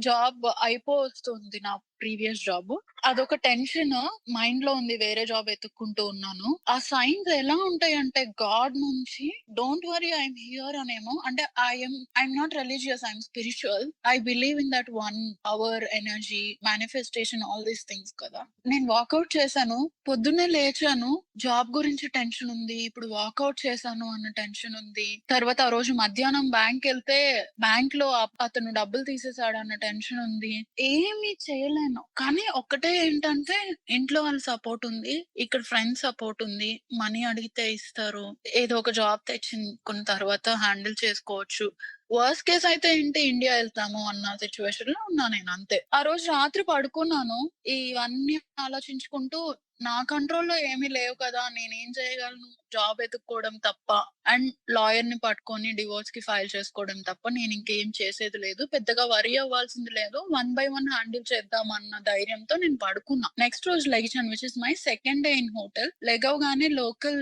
Job అయిపోతుంది నా previous job. అదొక టెన్షన్ మైండ్‌లో ఉంది. వేరే జాబ్ ఎతుక్కుంటూ ఉన్నాను. ఆ సైన్స్ ఎలా ఉంటాయంటే గాడ్ నుంచి డోంట్ వర్రీ ఐయామ్ హియర్ అనేమో అంటే I'm not religious I'm spiritual. I believe in that one our energy, manifestation all these things కదా! నేను వాకౌట్ చేశాను. పొద్దున్నే లేచాను. జాబ్ గురించి టెన్షన్ ఉంది. ఇప్పుడు వాకౌట్ చేశాను అన్న టెన్షన్ ఉంది. తర్వాత ఆ రోజు మధ్యాహ్నం బ్యాంక్‌కెళ్తే బ్యాంక్‌లో అతను డబ్బులు తీసేసాడన్న టెన్షన్ ఉంది. ఏమి చేయలేను. కానీ ఒక్కటే ఏంటంటే ఇంట్లో వాళ్ళ సపోర్ట్ ఉంది. ఇక్కడ ఫ్రెండ్స్ సపోర్ట్ ఉంది. మనీ అడిగితే ఇస్తారు. ఏదో ఒక జాబ్ తెచ్చుకున్న తర్వాత హ్యాండిల్ చేసుకోవచ్చు. వర్స్ట్ కేస్ అయితే ఏంటి ఇండియా ఎళ్తాము అన్న సిట్యుయేషన్‌లో ఉన్నా నేను అంతే. ఆ రోజు రాత్రి పడుకున్నాను. ఇవన్నీ ఆలోచించుకుంటూ నా కంట్రోల్‌లో ఏమి లేవు కదా! నేనేం చేయగలను? జాబ్ ఎతుక్కోవడం తప్ప. అండ్ లాయర్‌ని పట్టుకొని డివోర్స్‌కి ఫైల్ చేసుకోవడం తప్ప నేనింకేం చేసేది లేదు. పెద్దగా వర్రీ అవ్వాల్సింది లేదు. వన్ బై వన్ హ్యాండిల్ చేద్దామన్న ధైర్యంతో నేను పడుకున్నా. నెక్స్ట్ రోజు లెగిచాను which is my second day in hotel. లెగవగానే లోకల్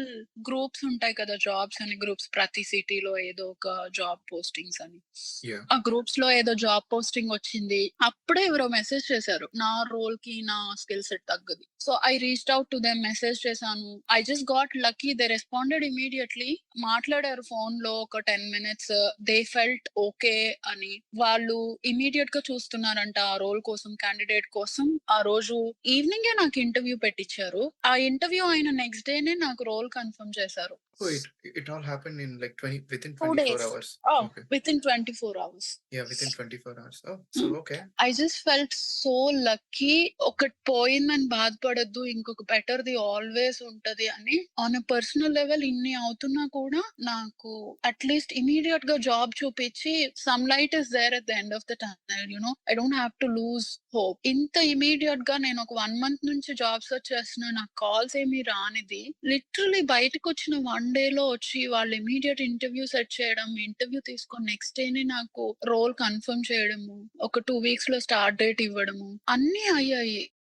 గ్రూప్స్ ఉంటాయి కదా! జాబ్స్ అని గ్రూప్స్ ప్రతి సిటీలో ఏదో ఒక జాబ్ పోస్టింగ్స్ అని. యాహ్! ఆ గ్రూప్స్‌లో ఏదో జాబ్ పోస్టింగ్ వచ్చింది. అప్పుడే ఎవరో మెసేజ్ చేశారు. నా రోల్‌కి, నా స్కిల్ సెట్ తగ్గది. So, I reached out to them message చేశాను. I just got lucky they responded immediately. మాట్లాడారు ఫోన్‌లో ఒక 10 మినిట్స్. దే ఫెల్ట్ ఓకే అని. వాళ్ళు ఇమ్మీడియేట్‌గా చూస్తున్నారంట ఆ రోల్ కోసం, క్యాండిడేట్ కోసం. ఆ రోజు ఈవెనింగే నాకు ఇంటర్వ్యూ పెట్టిచ్చారు. ఆ ఇంటర్వ్యూ అయిన నెక్స్ట్ డేనే నాకు రోల్ కన్ఫర్మ్ చేశారు. Oh, it all happened in like within 2 24 days. hours. Oh! Okay. Within 24 hours. Yeah, within 24 hours. Oh, so హ్మ్. okay. I just felt so lucky. ఒకటి పోయిందని బాధపడొద్దు. ఇంకొక బెటర్‌ది ఆల్‌వేస్ ఉంటది అని ఆన్ ఎ పర్సనల్ లెవెల్ ఇన్ని అవుతున్నా కూడా నాకు అట్‌లీస్ట్ ఇమ్మీడియేట్‌గా జాబ్ చూపిచ్చి some light is there at the end of the tunnel I don't have to lose hope. ఇంత ఇమ్మీడియేట్‌గా నేను ఒక 1 మంత్ నుంచి జాబ్ సెర్చ్ చేస్తున్నా. నాకు కాల్స్ ఏమి రానిది. లిటరల్లీ బయటకొచ్చిన 1 డేలో వచ్చి వాళ్ళు ఇమ్మీడియేట్ ఇంటర్వ్యూ సెట్ చేయడం, ఇంటర్వ్యూ తీసుకొని నెక్స్ట్ డేనే నాకు రోల్ కన్ఫర్మ్ చేయడము. ఒక 2 వీక్స్‌లో స్టార్ట్ డేట్ ఇవ్వడము. అన్నీ అయ్యాయి.